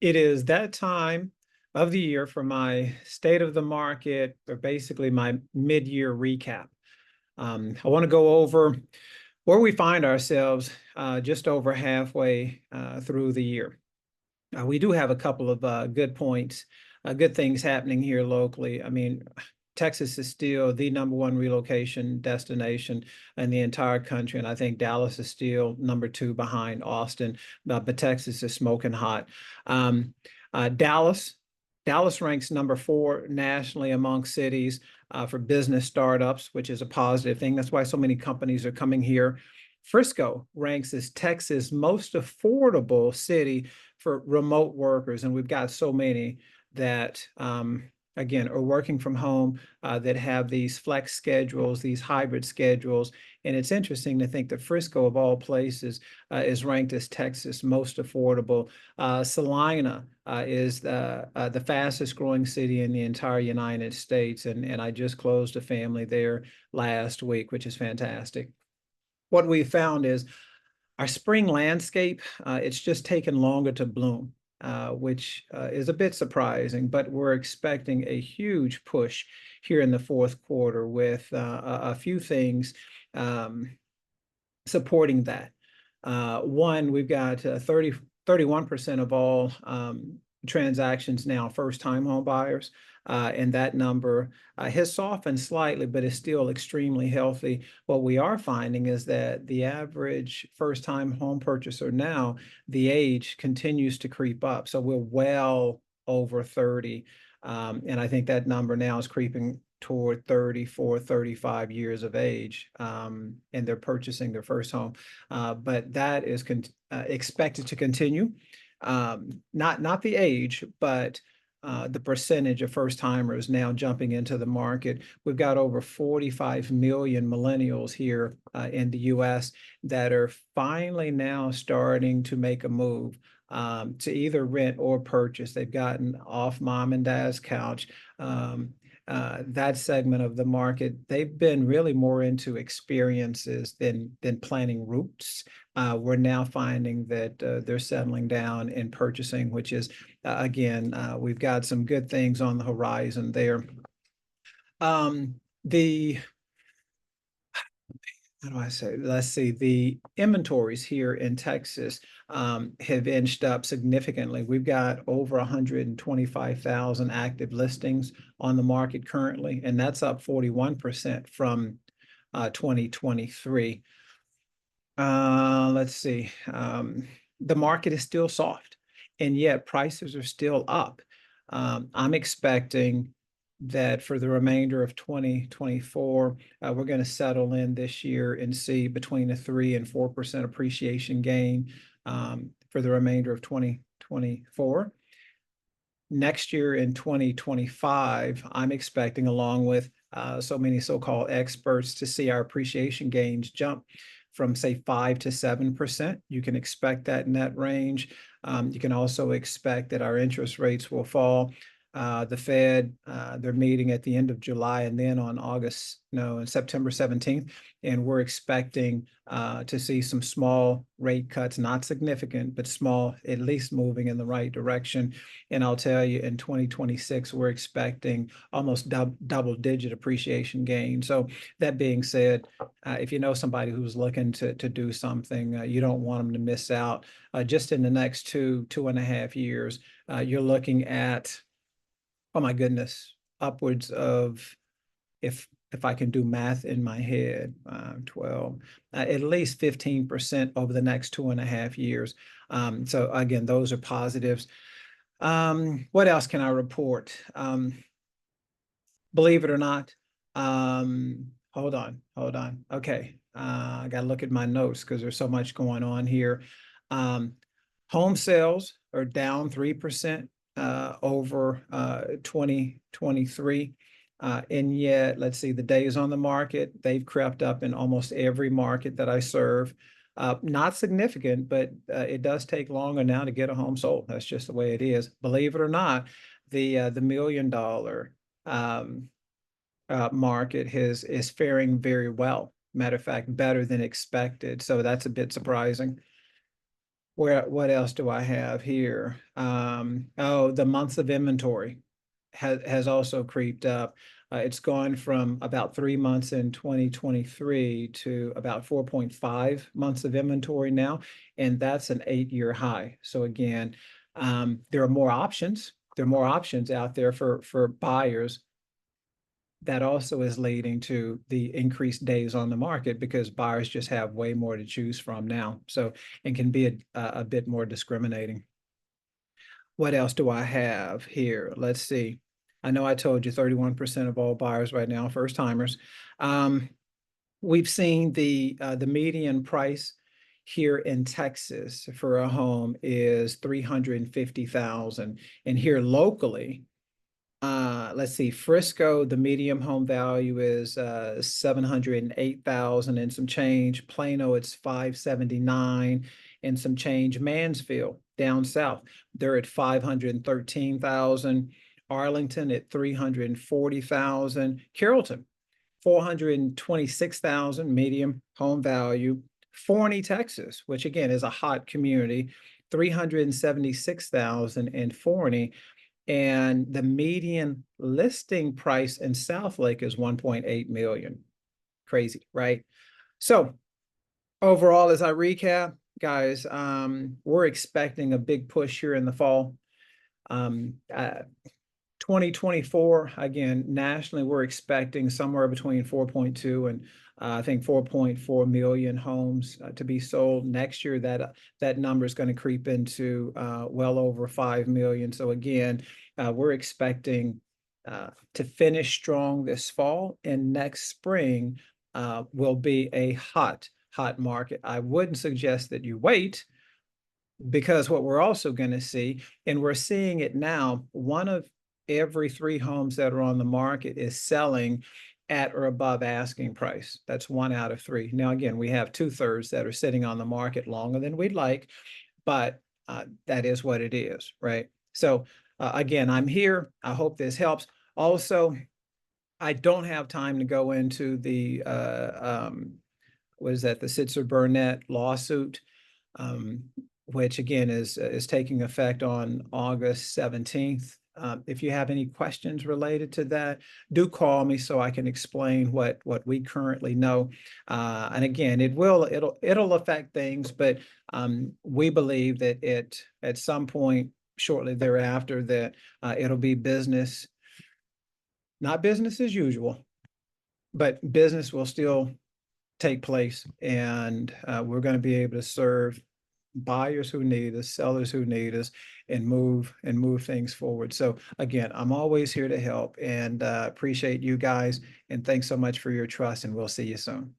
It is that time of the year for my state of the market, or basically my mid-year recap. I want to go over where we find ourselves just over halfway through the year. We do have a couple of good points, good things happening here locally. I mean, Texas is still the number one relocation destination in the entire country, and I think Dallas is still number two behind Austin, but Texas is smoking hot. Um, Dallas, Dallas ranks number four nationally among cities for business startups, which is a positive thing. That's why so many companies are coming here. Frisco ranks as Texas' most affordable city for remote workers, and we've got so many that again are working from home that have these flex schedules, these hybrid schedules. And it's interesting to think that Frisco, of all places, is ranked as Texas' most affordable. Salina is the fastest growing city in the entire United States, and I just closed a family there last week, which is fantastic. What we found is our spring landscape, it's just taken longer to bloom, which is a bit surprising, but we're expecting a huge push here in the fourth quarter with a few things um, supporting that. One, we've got 31% of all transactions now first-time home buyers. And that number has softened slightly, but is still extremely healthy. What we are finding is that the average first-time home purchaser now, the age continues to creep up. So we're well over 30. And I think that number now is creeping toward 34, 35 years of age, and they're purchasing their first home. But that is expected to continue. Not the age, but the percentage of first timers now jumping into the market. We've got over 45 million millennials here in the US that are finally now starting to make a move to either rent or purchase. They've gotten off mom and dad's couch. That segment of the market, they've been really more into experiences than planning routes. We're now finding that they're settling down and purchasing, which is, again, we've got some good things on the horizon there. The How do I say? Let's see. The inventories here in Texas have inched up significantly. We've got over 125,000 active listings on the market currently, and that's up 41% from 2023. Let's see. The market is still soft, and yet prices are still up. I'm expecting that for the remainder of 2024, we're going to settle in this year and see between a 3 and 4% appreciation gain for the remainder of 2024. Next year in 2025, I'm expecting, along with so many so-called experts, to see our appreciation gains jump from, say, 5 to 7%. You can expect that in that range. You can also expect that our interest rates will fall. The Fed, they're meeting at the end of July and then on September 17th. And we're expecting to see some small rate cuts, not significant, but small, at least moving in the right direction. And I'll tell you, in 2026, we're expecting almost double-digit appreciation gain. So that being said, if you know somebody who's looking to do something, you don't want them to miss out. Just in the next 2.5 years, you're looking at, oh my goodness, upwards of, if I can do math in my head, 12, at least 15% over the next 2.5 years. So again, those are positives. What else can I report? Believe it or not, hold on. Okay, I got to look at my notes because there's so much going on here. Home sales are down 3% over 2023. And yet, let's see, the days on the market, they've crept up in almost every market that I serve. Not significant, but it does take longer now to get a home sold. That's just the way it is. Believe it or not, the $1 million market is faring very well. Matter of fact, better than expected. So that's a bit surprising. what else do I have here? Oh, the months of inventory has also creeped up. It's gone from about 3 months in 2023 to about 4.5 months of inventory now, and that's an 8-year high. So again, there are more options. There are more options out there for buyers. That also is leading to the increased days on the market because buyers just have way more to choose from now. So, and can be a bit more discriminating. What else do I have here? Let's see. I know I told you 31% of all buyers right now are first timers. Um, we've seen the median price here in Texas for a home is 350,000, and here locally, let's see, Frisco, the medium home value is 708,000 and some change. Plano, it's 579 and some change. Mansfield, down south, they're at 513,000. Arlington at 340,000. Carrollton, 426,000 medium home value. Forney, Texas, which again is a hot community, 376,000 in Forney. And the median listing price in Southlake is 1.8 million. Crazy, right? So overall, as I recap, guys, we're expecting a big push here in the fall. Um, uh, 2024, again, nationally, we're expecting somewhere between 4.2 and I think 4.4 million homes to be sold next year. That number is going to creep into well over 5 million. So again, we're expecting to finish strong this fall, and next spring will be a hot market. I wouldn't suggest that you wait, because what we're also going to see, and we're seeing it now, one of every 3 homes that are on the market is selling at or above asking price. That's 1 out of 3. Now, again, we have 2/3 that are sitting on the market longer than we'd like, but that is what it is, right? So again, I'm here. I hope this helps. Also, I don't have time to go into the what is that? The Sitzer Burnett lawsuit, um, which again is taking effect on August 17th. If you have any questions related to that, do call me so I can explain what we currently know. And again, it'll affect things, but we believe that it at some point shortly thereafter that it'll be business, not business as usual, but business will still take place, and we're going to be able to serve buyers who need us, sellers who need us, and move things forward. So again, I'm always here to help, and appreciate you guys, and thanks so much for your trust, and we'll see you soon.